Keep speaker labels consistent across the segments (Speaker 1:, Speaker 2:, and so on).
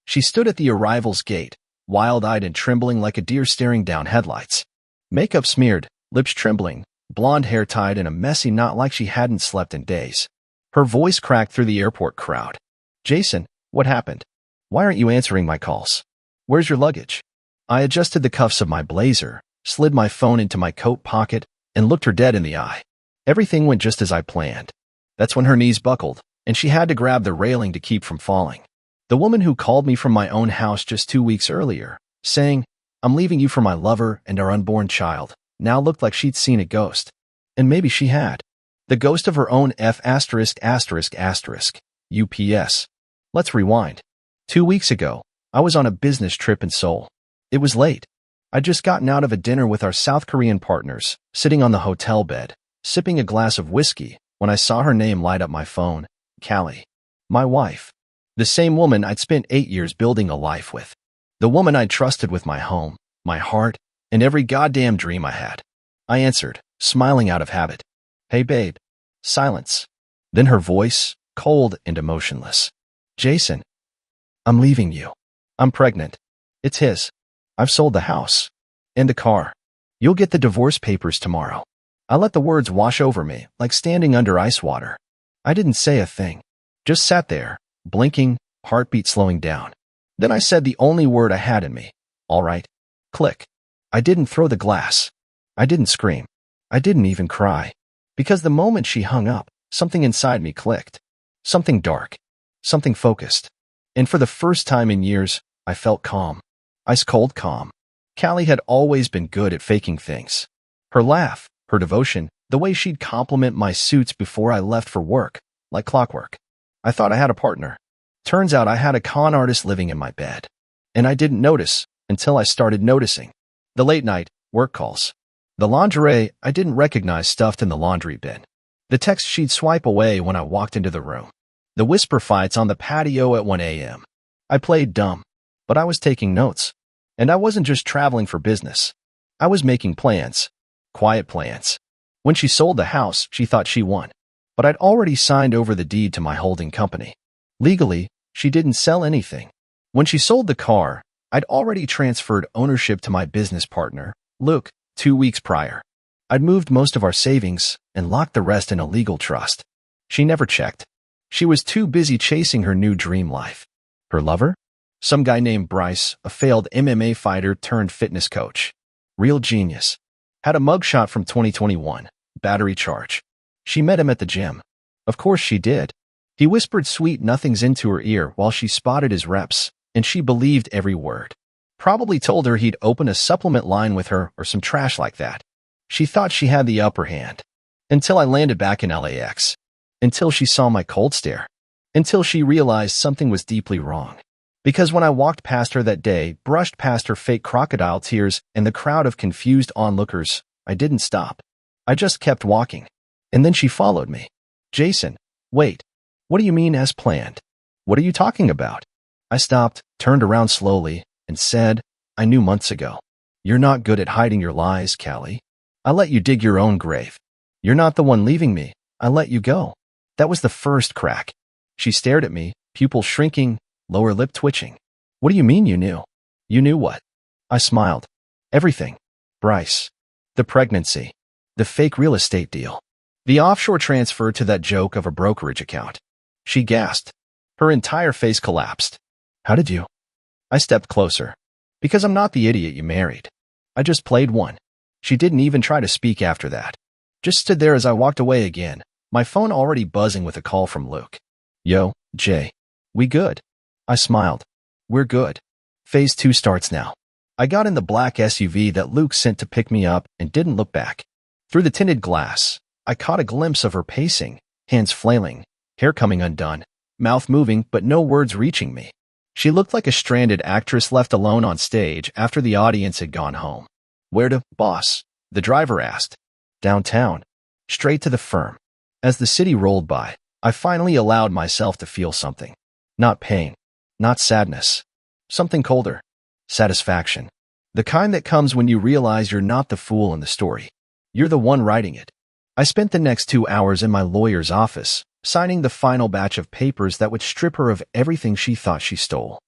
Speaker 1: She stood at the arrival's gate, wild-eyed and trembling like a deer staring down headlights. Makeup smeared, lips trembling, blonde hair tied in a messy knot like she hadn't slept in days. Her voice cracked through the airport crowd. "Jason, what happened? Why aren't you answering my calls? Where's your luggage?" I adjusted the cuffs of my blazer, slid my phone into my coat pocket, and looked her dead in the eye. Everything went just as I planned. That's when her knees buckled, and she had to grab the railing to keep from falling. The woman who called me from my own house just 2 weeks earlier, saying, "I'm leaving you for my lover and our unborn child," now looked like she'd seen a ghost. And maybe she had. The ghost of her own UPS. Let's rewind. 2 weeks ago, I was on a business trip in Seoul. It was late. I'd just gotten out of a dinner with our South Korean partners, sitting on the hotel bed, sipping a glass of whiskey, when I saw her name light up my phone, Callie. My wife. The same woman I'd spent 8 years building a life with. The woman I'd trusted with my home, my heart, and every goddamn dream I had. I answered, smiling out of habit. "Hey, babe." Silence. Then her voice, cold and emotionless. "Jason, I'm leaving you. I'm pregnant. It's his. I've sold the house. And the car. You'll get the divorce papers tomorrow." I let the words wash over me, like standing under ice water. I didn't say a thing. Just sat there, blinking, heartbeat slowing down. Then I said the only word I had in me. "All right." Click. I didn't throw the glass. I didn't scream. I didn't even cry. Because the moment she hung up, something inside me clicked. Something dark. Something focused. And for the first time in years, I felt calm. Ice-cold calm. Callie had always been good at faking things. Her laugh, her devotion, the way she'd compliment my suits before I left for work, like clockwork. I thought I had a partner. Turns out I had a con artist living in my bed. And I didn't notice until I started noticing. The late-night work calls. The lingerie I didn't recognize stuffed in the laundry bin. The text she'd swipe away when I walked into the room. The whisper fights on the patio at 1 a.m. I played dumb, but I was taking notes. And I wasn't just traveling for business. I was making plans. Quiet plans. When she sold the house, she thought she won. But I'd already signed over the deed to my holding company. Legally, she didn't sell anything. When she sold the car, I'd already transferred ownership to my business partner, Luke, 2 weeks prior. I'd moved most of our savings and locked the rest in a legal trust. She never checked. She was too busy chasing her new dream life. Her lover? Some guy named Bryce, a failed MMA fighter turned fitness coach. Real genius. Had a mugshot from 2021, battery charge. She met him at the gym. Of course she did. He whispered sweet nothings into her ear while she spotted his reps, and she believed every word. Probably told her he'd open a supplement line with her or some trash like that. She thought she had the upper hand. Until I landed back in LAX. Until she saw my cold stare. Until she realized something was deeply wrong. Because when I walked past her that day, brushed past her fake crocodile tears and the crowd of confused onlookers, I didn't stop. I just kept walking. And then she followed me. "Jason, wait. What do you mean as planned? What are you talking about?" I stopped, turned around slowly, and said, "I knew months ago. You're not good at hiding your lies, Callie. I let you dig your own grave. You're not the one leaving me. I let you go." That was the first crack. She stared at me, pupils shrinking, lower lip twitching. "What do you mean you knew?" "You knew what?" I smiled. "Everything. Bryce. The pregnancy. The fake real estate deal. The offshore transfer to that joke of a brokerage account." She gasped. Her entire face collapsed. "How did you?" I stepped closer. "Because I'm not the idiot you married. I just played one." She didn't even try to speak after that. Just stood there as I walked away again, my phone already buzzing with a call from Luke. "Yo, Jay. We good?" I smiled. "We're good. Phase 2 starts now." I got in the black SUV that Luke sent to pick me up and didn't look back. Through the tinted glass, I caught a glimpse of her pacing, hands flailing, hair coming undone, mouth moving but no words reaching me. She looked like a stranded actress left alone on stage after the audience had gone home. "Where to, boss?" the driver asked. "Downtown. Straight to the firm." As the city rolled by, I finally allowed myself to feel something. Not pain. Not sadness. Something colder. Satisfaction. The kind that comes when you realize you're not the fool in the story. You're the one writing it. I spent the next 2 hours in my lawyer's office, signing the final batch of papers that would strip her of everything she thought she stole.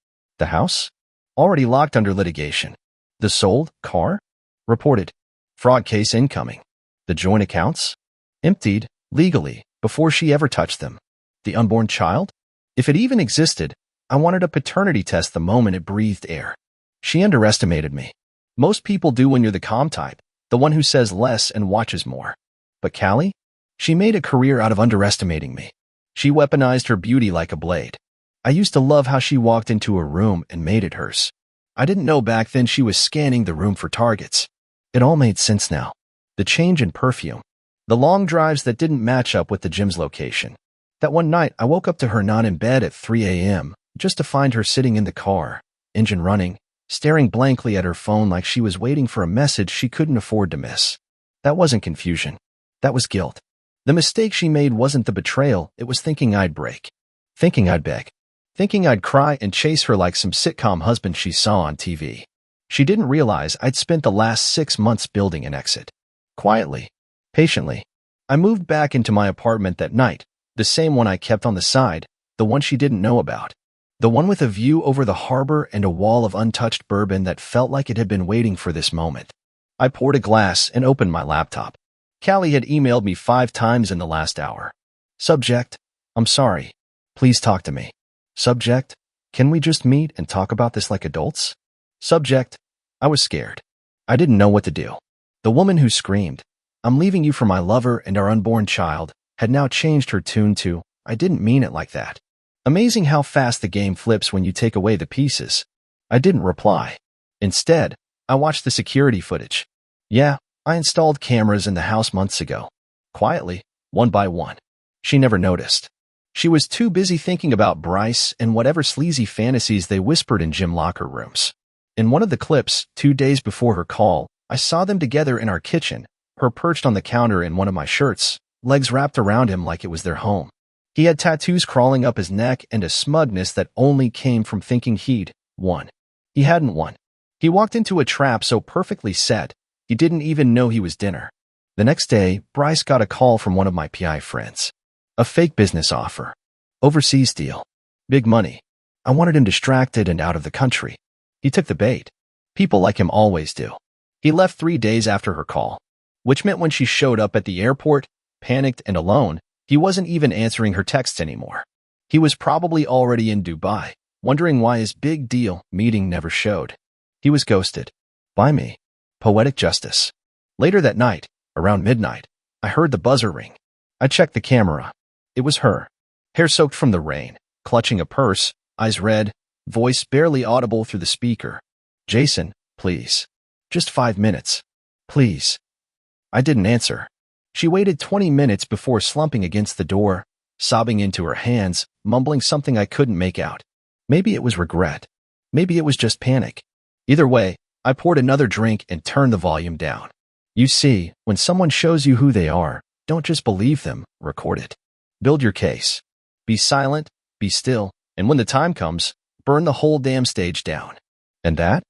Speaker 1: The house? Already locked under litigation. The sold car? Reported. Fraud case incoming. The joint accounts? Emptied, legally, before she ever touched them. The unborn child? If it even existed, I wanted a paternity test the moment it breathed air. She underestimated me. Most people do when you're the calm type, the one who says less and watches more. But Callie? She made a career out of underestimating me. She weaponized her beauty like a blade. I used to love how she walked into a room and made it hers. I didn't know back then she was scanning the room for targets. It all made sense now. The change in perfume. The long drives that didn't match up with the gym's location. That one night, I woke up to her not in bed at 3 a.m., just to find her sitting in the car, engine running, staring blankly at her phone like she was waiting for a message she couldn't afford to miss. That wasn't confusion. That was guilt. The mistake she made wasn't the betrayal, it was thinking I'd break. Thinking I'd beg. Thinking I'd cry and chase her like some sitcom husband she saw on TV. She didn't realize I'd spent the last 6 months building an exit. Quietly. Patiently. I moved back into my apartment that night, the same one I kept on the side, the one she didn't know about. The one with a view over the harbor and a wall of untouched bourbon that felt like it had been waiting for this moment. I poured a glass and opened my laptop. Callie had emailed me 5 times in the last hour. Subject: I'm sorry. Please talk to me. Subject: can we just meet and talk about this like adults? Subject: I was scared. I didn't know what to do. The woman who screamed, "I'm leaving you for my lover and our unborn child," had now changed her tune to, "I didn't mean it like that." Amazing how fast the game flips when you take away the pieces. I didn't reply. Instead, I watched the security footage. Yeah, I installed cameras in the house months ago. Quietly, one by one. She never noticed. She was too busy thinking about Bryce and whatever sleazy fantasies they whispered in gym locker rooms. In one of the clips, 2 days before her call, I saw them together in our kitchen, her perched on the counter in one of my shirts, legs wrapped around him like it was their home. He had tattoos crawling up his neck and a smugness that only came from thinking he'd won. He hadn't won. He walked into a trap so perfectly set, he didn't even know he was dinner. The next day, Bryce got a call from one of my PI friends. A fake business offer. Overseas deal. Big money. I wanted him distracted and out of the country. He took the bait. People like him always do. He left 3 days after her call, which meant when she showed up at the airport, panicked and alone, he wasn't even answering her texts anymore. He was probably already in Dubai, wondering why his big deal meeting never showed. He was ghosted. By me. Poetic justice. Later that night, around midnight, I heard the buzzer ring. I checked the camera. It was her. Hair soaked from the rain, clutching a purse, eyes red, voice barely audible through the speaker. "Jason, please. Just 5 minutes. Please." I didn't answer. She waited 20 minutes before slumping against the door, sobbing into her hands, mumbling something I couldn't make out. Maybe it was regret. Maybe it was just panic. Either way, I poured another drink and turned the volume down. You see, when someone shows you who they are, don't just believe them, record it. Build your case. Be silent, be still, and when the time comes, burn the whole damn stage down. And that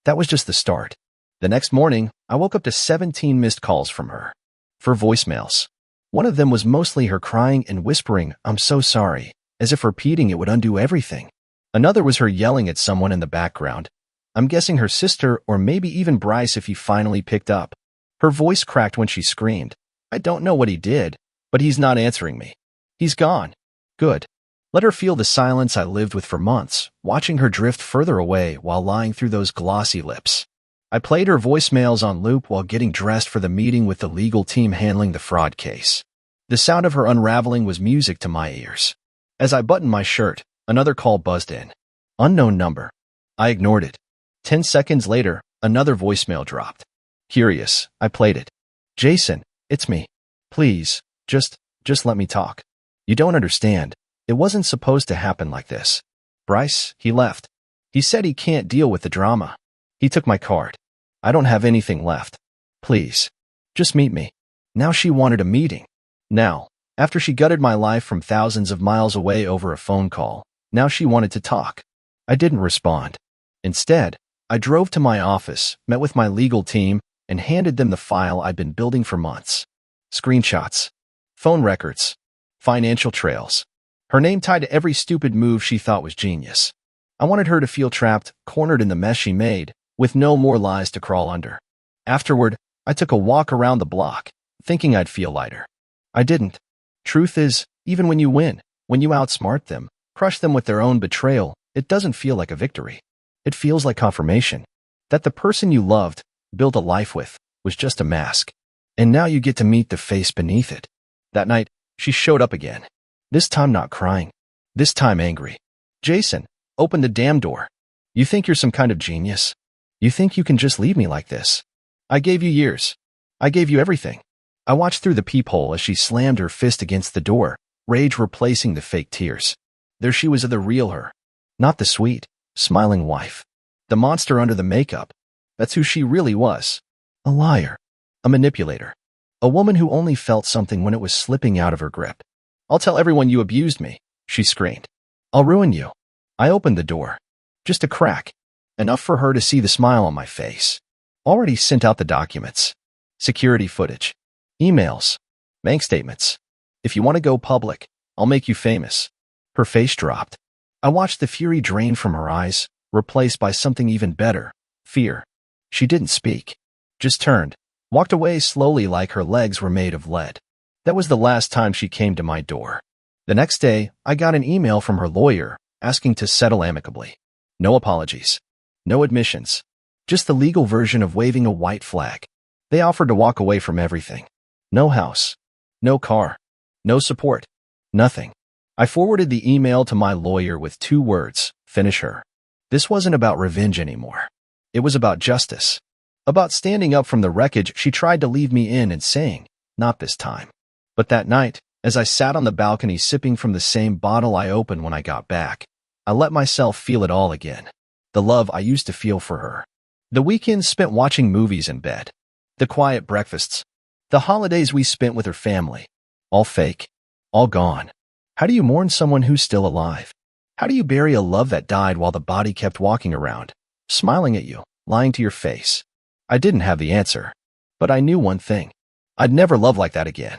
Speaker 1: was just the start. The next morning, I woke up to 17 missed calls from her. For voicemails. One of them was mostly her crying and whispering, "I'm so sorry," as if repeating it would undo everything. Another was her yelling at someone in the background. I'm guessing her sister or maybe even Bryce if he finally picked up. Her voice cracked when she screamed, "I don't know what he did, but he's not answering me. He's gone." Good. Let her feel the silence I lived with for months, watching her drift further away while lying through those glossy lips. I played her voicemails on loop while getting dressed for the meeting with the legal team handling the fraud case. The sound of her unraveling was music to my ears. As I buttoned my shirt, another call buzzed in. Unknown number. I ignored it. 10 seconds later, another voicemail dropped. Curious, I played it. "Jason, it's me. Please, just let me talk. You don't understand. It wasn't supposed to happen like this. Bryce, he left. He said he can't deal with the drama. He took my card. I don't have anything left. Please, just meet me." Now she wanted a meeting. Now, after she gutted my life from thousands of miles away over a phone call, now she wanted to talk. I didn't respond. Instead, I drove to my office, met with my legal team, and handed them the file I'd been building for months. Screenshots. Phone records. Financial trails. Her name tied to every stupid move she thought was genius. I wanted her to feel trapped, cornered in the mess she made, with no more lies to crawl under. Afterward, I took a walk around the block, thinking I'd feel lighter. I didn't. Truth is, even when you win, when you outsmart them, crush them with their own betrayal, it doesn't feel like a victory. It feels like confirmation that the person you loved, built a life with, was just a mask. And now you get to meet the face beneath it. That night, she showed up again. This time not crying. This time angry. Jason, open the damn door. You think you're some kind of genius? You think you can just leave me like this? I gave you years. I gave you everything. I watched through the peephole as she slammed her fist against the door, rage replacing the fake tears. There she was, the real her. Not the sweet, smiling wife. The monster under the makeup. That's who she really was. A liar. A manipulator. A woman who only felt something when it was slipping out of her grip. I'll tell everyone you abused me, she screamed. I'll ruin you. I opened the door. Just a crack. Enough for her to see the smile on my face. Already sent out the documents. Security footage. Emails. Bank statements. If you want to go public, I'll make you famous. Her face dropped. I watched the fury drain from her eyes, replaced by something even better. Fear. She didn't speak. Just turned. Walked away slowly like her legs were made of lead. That was the last time she came to my door. The next day, I got an email from her lawyer asking to settle amicably. No apologies. No admissions. Just the legal version of waving a white flag. They offered to walk away from everything. No house. No car. No support. Nothing. I forwarded the email to my lawyer with 2 words: finish her. This wasn't about revenge anymore. It was about justice. About standing up from the wreckage she tried to leave me in and saying, not this time. But that night, as I sat on the balcony sipping from the same bottle I opened when I got back, I let myself feel it all again. The love I used to feel for her. The weekends spent watching movies in bed. The quiet breakfasts. The holidays we spent with her family. All fake. All gone. How do you mourn someone who's still alive? How do you bury a love that died while the body kept walking around, smiling at you, lying to your face? I didn't have the answer. But I knew one thing. I'd never love like that again.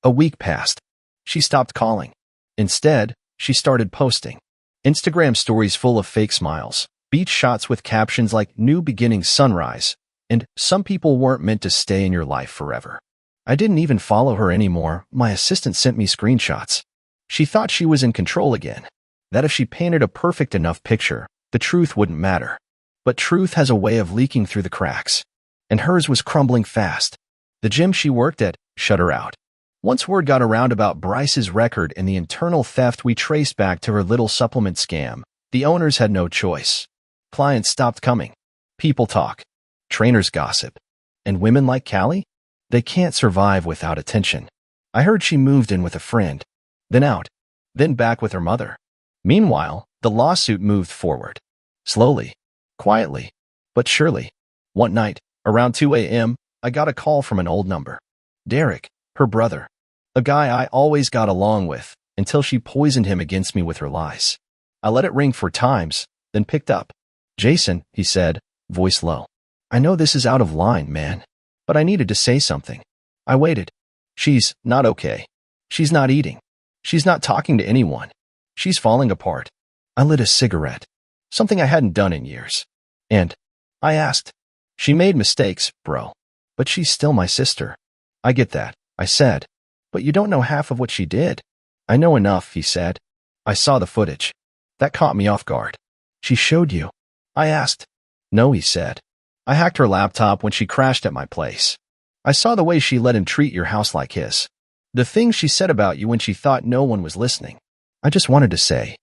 Speaker 1: A week passed. She stopped calling. Instead, she started posting Instagram stories full of fake smiles, beach shots with captions like "New Beginning Sunrise," and "Some people weren't meant to stay in your life forever." I didn't even follow her anymore. My assistant sent me screenshots. She thought she was in control again, that if she painted a perfect enough picture, the truth wouldn't matter. But truth has a way of leaking through the cracks, and hers was crumbling fast. The gym she worked at shut her out. Once word got around about Bryce's record and the internal theft we traced back to her little supplement scam, the owners had no choice. Clients stopped coming. People talk. Trainers gossip. And women like Callie? They can't survive without attention. I heard she moved in with a friend, then out, then back with her mother. Meanwhile, the lawsuit moved forward. Slowly, quietly, but surely. One night, around 2 a.m., I got a call from an old number. Derek, her brother. A guy I always got along with, until she poisoned him against me with her lies. I let it ring 4 times, then picked up. Jason, he said, voice low. I know this is out of line, man, but I needed to say something. I waited. She's not okay. She's not eating. She's not talking to anyone. She's falling apart. I lit a cigarette, something I hadn't done in years. And I asked. She made mistakes, bro, but she's still my sister. I get that, I said, but you don't know half of what she did. I know enough, he said. I saw the footage. That caught me off guard. She showed you? I asked. No, he said. I hacked her laptop when she crashed at my place. I saw the way she let him treat your house like his. The things she said about you when she thought no one was listening. I just wanted to say,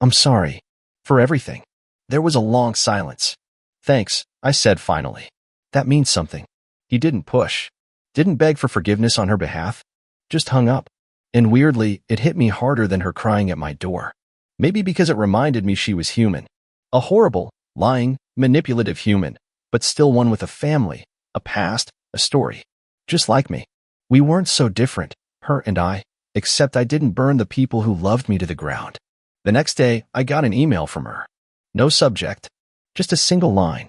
Speaker 1: I'm sorry. For everything. There was a long silence. Thanks, I said finally. That means something. He didn't push. Didn't beg for forgiveness on her behalf. Just hung up. And weirdly, it hit me harder than her crying at my door. Maybe because it reminded me she was human. A horrible, lying, manipulative human, but still one with a family, a past, a story. Just like me. We weren't so different, her and I, except I didn't burn the people who loved me to the ground. The next day, I got an email from her. No subject. Just a single line.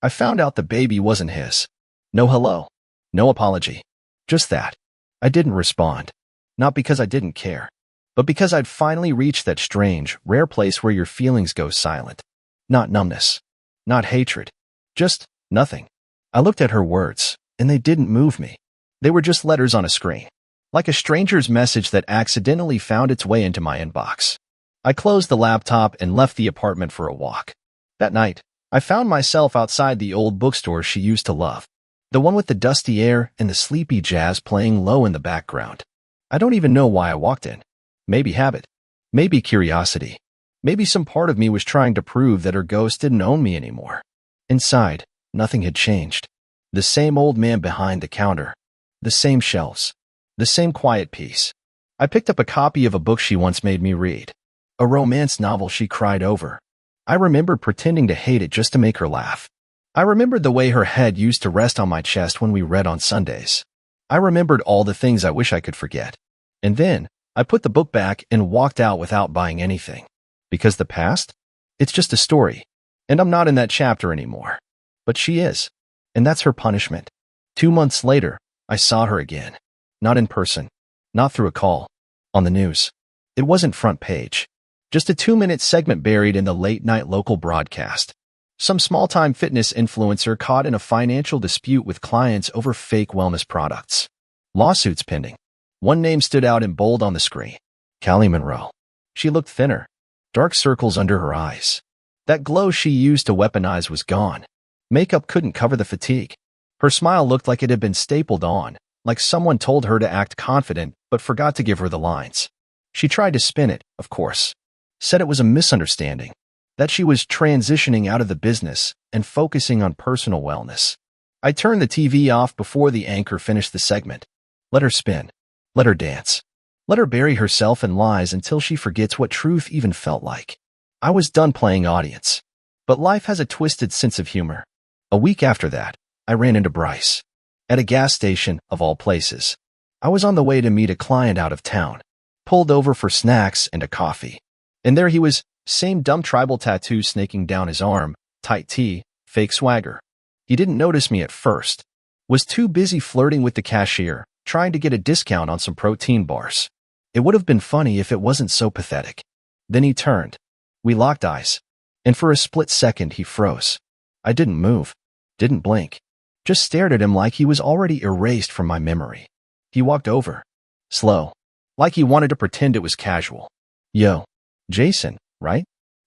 Speaker 1: I found out the baby wasn't his. No hello. No apology. Just that. I didn't respond. Not because I didn't care. but because I'd finally reached that strange, rare place where your feelings go silent. Not numbness. Not hatred. Just nothing. I looked at her words, and they didn't move me. They were just letters on a screen, like a stranger's message that accidentally found its way into my inbox. I closed the laptop and left the apartment for a walk. That night, I found myself outside the old bookstore she used to love, the one with the dusty air and the sleepy jazz playing low in the background. I don't even know why I walked in. Maybe habit. Maybe curiosity. Maybe some part of me was trying to prove that her ghost didn't own me anymore. Inside, nothing had changed. The same old man behind the counter. The same shelves. The same quiet peace. I picked up a copy of a book she once made me read. A romance novel she cried over. I remembered pretending to hate it just to make her laugh. I remembered the way her head used to rest on my chest when we read on Sundays. I remembered all the things I wish I could forget. And then, I put the book back and walked out without buying anything. Because the past? It's just a story. And I'm not in that chapter anymore. But she is. And that's her punishment. 2 months later, I saw her again. Not in person. Not through a call. On the news. It wasn't front page. Just a 2-minute segment buried in the late-night local broadcast. Some small-time fitness influencer caught in a financial dispute with clients over fake wellness products. Lawsuits pending. One name stood out in bold on the screen. Callie Monroe. She looked thinner. Dark circles under her eyes. That glow she used to weaponize was gone. Makeup couldn't cover the fatigue. Her smile looked like it had been stapled on, like someone told her to act confident but forgot to give her the lines. She tried to spin it, of course. Said it was a misunderstanding. That she was transitioning out of the business and focusing on personal wellness. I turned the TV off before the anchor finished the segment. Let her spin. Let her dance. Let her bury herself in lies until she forgets what truth even felt like. I was done playing audience. But life has a twisted sense of humor. A week after that, I ran into Bryce. At a gas station, of all places. I was on the way to meet a client out of town. Pulled over for snacks and a coffee. And there he was, same dumb tribal tattoo snaking down his arm, tight tee, fake swagger. He didn't notice me at first. Was too busy flirting with the cashier, trying to get a discount on some protein bars. It would have been funny if it wasn't so pathetic. Then he turned. We locked eyes. And for a split second he froze. I didn't move. Didn't blink. Just stared at him like he was already erased from my memory. He walked over. Slow. Like he wanted to pretend it was casual. Yo. Jason, right?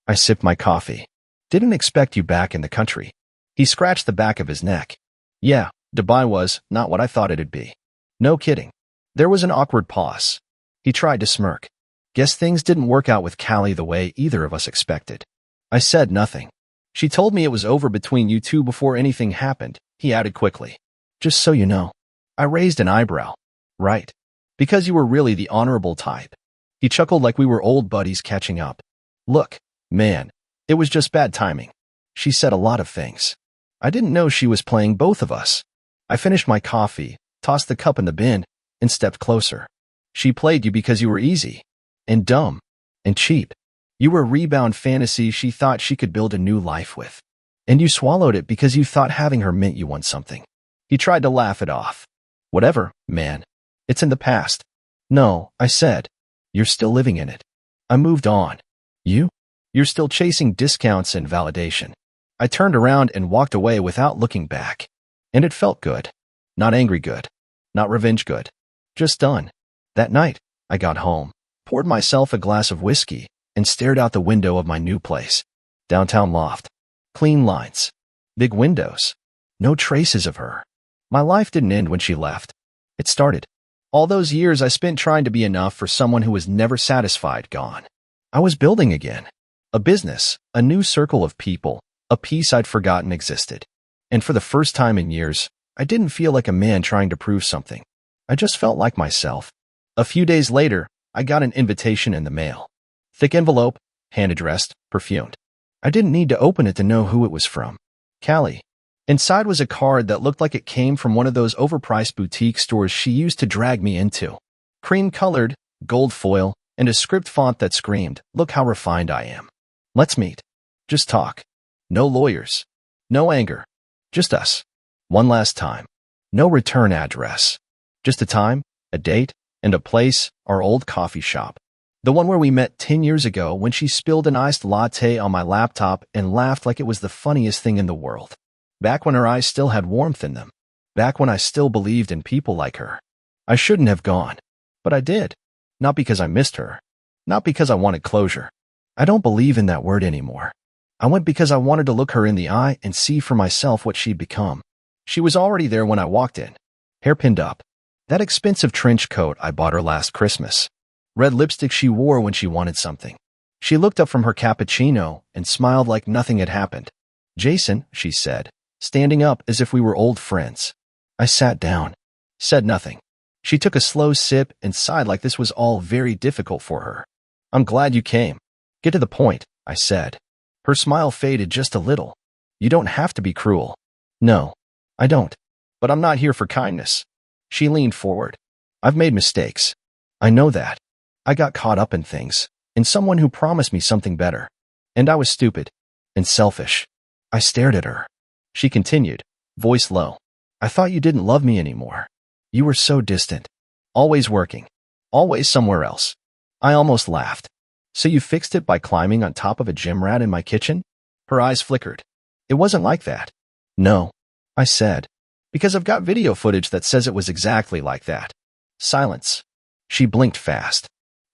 Speaker 1: I sipped my coffee. Didn't expect you back in the country. He scratched the back of his neck. Yeah, Dubai was not what I thought it'd be. No kidding. There was an awkward pause. He tried to smirk. Guess things didn't work out with Callie the way either of us expected. I said nothing. She told me it was over between you two before anything happened, he added quickly. Just so you know. I raised an eyebrow. Right. Because you were really the honorable type. He chuckled like we were old buddies catching up. Look, man, it was just bad timing. She said a lot of things. I didn't know she was playing both of us. I finished my coffee, tossed the cup in the bin, and stepped closer. She played you because you were easy, and dumb, and cheap. You were a rebound fantasy she thought she could build a new life with. And you swallowed it because you thought having her meant you won something. He tried to laugh it off. Whatever, man. It's in the past. No, I said. You're still living in it. I moved on. You? You're still chasing discounts and validation. I turned around and walked away without looking back. And it felt good. Not angry good. Not revenge good. Just done. That night, I got home, poured myself a glass of whiskey, and stared out the window of my new place. Downtown loft. Clean lines. Big windows. No traces of her. My life didn't end when she left. It started. All those years I spent trying to be enough for someone who was never satisfied gone. I was building again. A business, a new circle of people, a piece I'd forgotten existed. And for the first time in years, I didn't feel like a man trying to prove something. I just felt like myself. A few days later, I got an invitation in the mail. Thick envelope, hand-addressed, perfumed. I didn't need to open it to know who it was from. Callie. Inside was a card that looked like it came from one of those overpriced boutique stores she used to drag me into. Cream-colored, gold foil, and a script font that screamed, "Look how refined I am. Let's meet. Just talk. No lawyers. No anger. Just us. One last time. No return address. Just a time, a date, and a place, our old coffee shop. The one where we met 10 years ago when she spilled an iced latte on my laptop and laughed like it was the funniest thing in the world. Back when her eyes still had warmth in them. Back when I still believed in people like her. I shouldn't have gone. But I did. Not because I missed her. Not because I wanted closure. I don't believe in that word anymore. I went because I wanted to look her in the eye and see for myself what she'd become. She was already there when I walked in. Hair pinned up. That expensive trench coat I bought her last Christmas. Red lipstick she wore when she wanted something. She looked up from her cappuccino and smiled like nothing had happened. "Jason," she said, standing up as if we were old friends. I sat down. Said nothing. She took a slow sip and sighed like this was all very difficult for her. "I'm glad you came. Get to the point," I said. Her smile faded just a little. "You don't have to be cruel." "No, I don't. But I'm not here for kindness." She leaned forward. "I've made mistakes. I know that. I got caught up in things, in someone who promised me something better. And I was stupid. And selfish." I stared at her. She continued, voice low. "I thought you didn't love me anymore. You were so distant. Always working. Always somewhere else." I almost laughed. "So you fixed it by climbing on top of a gym rat in my kitchen?" Her eyes flickered. "It wasn't like that." "No," I said, "because I've got video footage that says it was exactly like that." Silence. She blinked fast.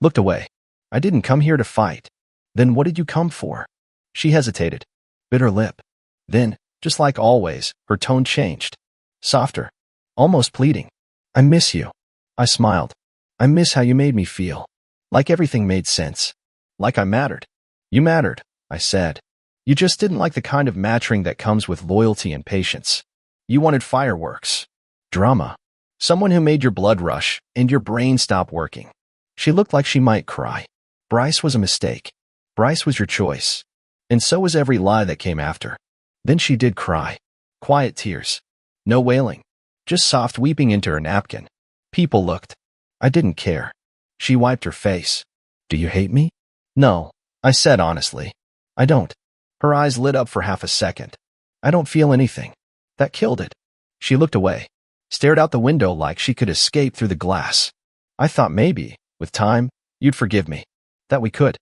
Speaker 1: Looked away. "I didn't come here to fight." "Then what did you come for?" She hesitated. Bit her lip. Then, just like always, her tone changed. Softer. Almost pleading. "I miss you." I smiled. "I miss how you made me feel. Like everything made sense. Like I mattered." "You mattered," I said. "You just didn't like the kind of matching that comes with loyalty and patience. You wanted fireworks. Drama. Someone who made your blood rush and your brain stop working." She looked like she might cry. "Bryce was a mistake. Bryce was your choice. And so was every lie that came after." Then she did cry. Quiet tears. No wailing. Just soft weeping into her napkin. People looked. I didn't care. She wiped her face. "Do you hate me?" "No," I said honestly. "I don't." Her eyes lit up for half a second. "I don't feel anything." That killed it. She looked away. Stared out the window like she could escape through the glass. "I thought maybe, with time, you'd forgive me. That we could."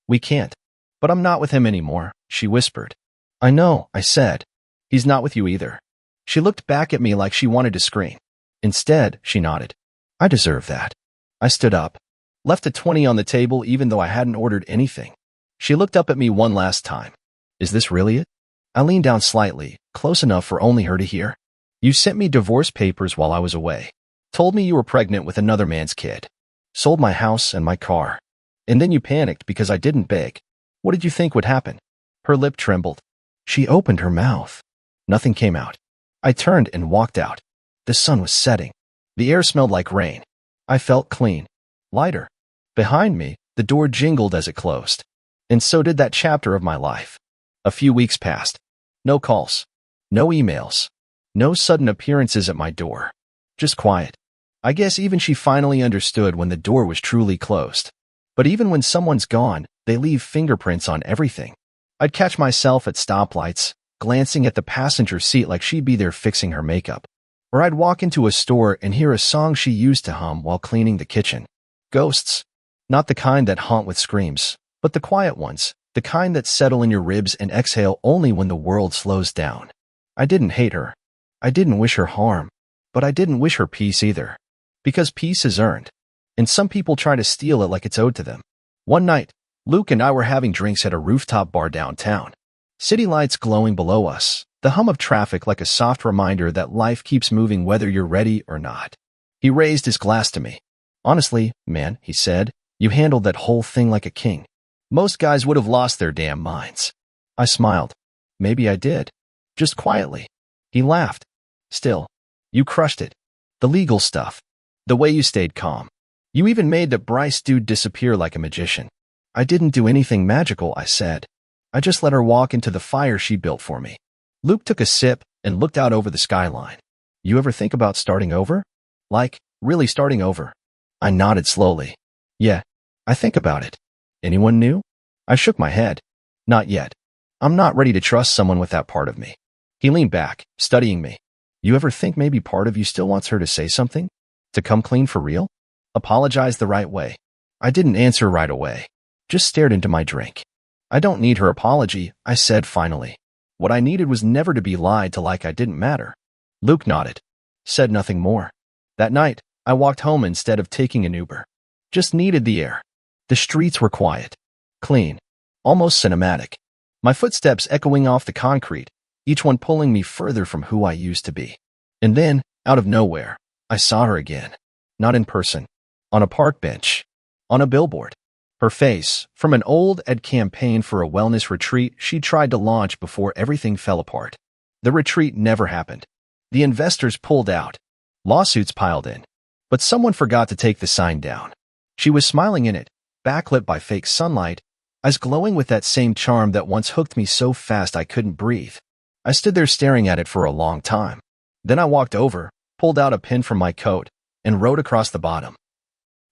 Speaker 1: "We can't." "But I'm not with him anymore," she whispered. "I know," I said. "He's not with you either." She looked back at me like she wanted to scream. Instead, she nodded. "I deserve that." I stood up. Left a 20 on the table even though I hadn't ordered anything. She looked up at me one last time. "Is this really it?" I leaned down slightly, close enough for only her to hear. "You sent me divorce papers while I was away. Told me you were pregnant with another man's kid. Sold my house and my car. And then you panicked because I didn't beg. What did you think would happen?" Her lip trembled. She opened her mouth. Nothing came out. I turned and walked out. The sun was setting. The air smelled like rain. I felt clean. Lighter. Behind me, the door jingled as it closed. And so did that chapter of my life. A few weeks passed. No calls. No emails. No sudden appearances at my door. Just quiet. I guess even she finally understood when the door was truly closed. But even when someone's gone, they leave fingerprints on everything. I'd catch myself at stoplights, glancing at the passenger seat like she'd be there fixing her makeup. Or I'd walk into a store and hear a song she used to hum while cleaning the kitchen. Ghosts. Not the kind that haunt with screams, but the quiet ones, the kind that settle in your ribs and exhale only when the world slows down. I didn't hate her. I didn't wish her harm. But I didn't wish her peace either. Because peace is earned. And some people try to steal it like it's owed to them. One night, Luke and I were having drinks at a rooftop bar downtown. City lights glowing below us, the hum of traffic like a soft reminder that life keeps moving whether you're ready or not. He raised his glass to me. "Honestly, man," he said, "you handled that whole thing like a king. Most guys would have lost their damn minds." I smiled. "Maybe I did. Just quietly." He laughed. "Still, you crushed it. The legal stuff. The way you stayed calm. You even made that Bryce dude disappear like a magician." "I didn't do anything magical," I said. "I just let her walk into the fire she built for me." Luke took a sip and looked out over the skyline. "You ever think about starting over? Like, really starting over?" I nodded slowly. "Yeah, I think about it." "Anyone new?" I shook my head. "Not yet. I'm not ready to trust someone with that part of me." He leaned back, studying me. "You ever think maybe part of you still wants her to say something? To come clean for real? Apologize the right way?" I didn't answer right away, just stared into my drink. I don't need her apology, I said finally. What I needed was never to be lied to like I didn't matter. Luke nodded, said nothing more. That night, I walked home instead of taking an Uber. Just needed the air. The streets were quiet, clean, almost cinematic. My footsteps echoing off the concrete, each one pulling me further from who I used to be. And then, out of nowhere, I saw her again. Not in person. On a park bench. On a billboard. Her face, from an old ad campaign for a wellness retreat she tried to launch before everything fell apart. The retreat never happened. The investors pulled out. Lawsuits piled in. But someone forgot to take the sign down. She was smiling in it, backlit by fake sunlight, eyes glowing with that same charm that once hooked me so fast I couldn't breathe. I stood there staring at it for a long time. Then I walked over, pulled out a pin from my coat, and wrote across the bottom.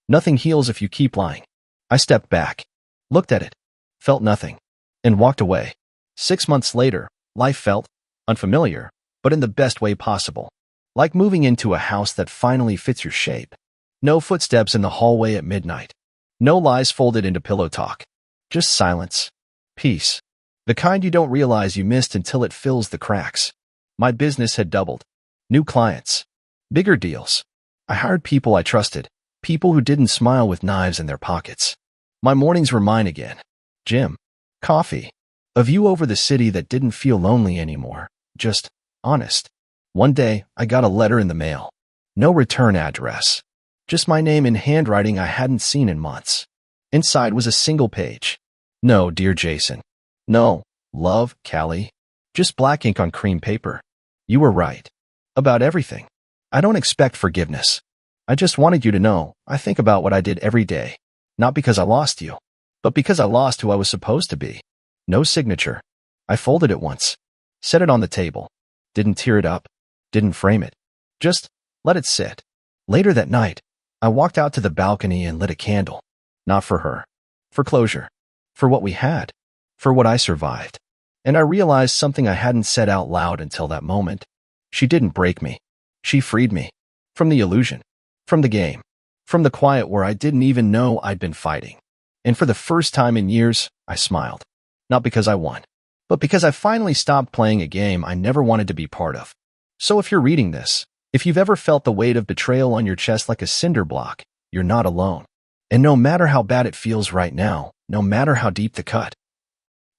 Speaker 1: Nothing heals if you keep lying. I stepped back, looked at it, felt nothing, and walked away. 6 months later, life felt unfamiliar, but in the best way possible. Like moving into a house that finally fits your shape. No footsteps in the hallway at midnight. No lies folded into pillow talk. Just silence. Peace. The kind you don't realize you missed until it fills the cracks. My business had doubled. New clients. Bigger deals. I hired people I trusted. People who didn't smile with knives in their pockets. My mornings were mine again. Gym. Coffee. A view over the city that didn't feel lonely anymore. Just honest. One day, I got a letter in the mail. No return address. Just my name in handwriting I hadn't seen in months. Inside was a single page. No, dear Jason. No, love, Callie. Just black ink on cream paper. You were right. About everything. I don't expect forgiveness. I just wanted you to know I think about what I did every day. Not because I lost you, but because I lost who I was supposed to be. No signature. I folded it once. Set it on the table. Didn't tear it up. Didn't frame it. Just let it sit. Later that night, I walked out to the balcony and lit a candle. Not for her. For closure. For what we had. For what I survived. And I realized something I hadn't said out loud until that moment. She didn't break me. She freed me. From the illusion. From the game. From the quiet where I didn't even know I'd been fighting. And for the first time in years, I smiled. Not because I won, but because I finally stopped playing a game I never wanted to be part of. So if you're reading this, if you've ever felt the weight of betrayal on your chest like a cinder block, you're not alone. And no matter how bad it feels right now, no matter how deep the cut,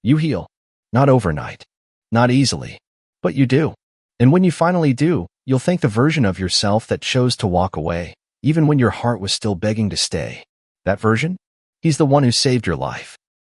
Speaker 1: you heal. Not overnight. Not easily. But you do. And when you finally do, you'll thank the version of yourself that chose to walk away, even when your heart was still begging to stay. That version? He's the one who saved your life.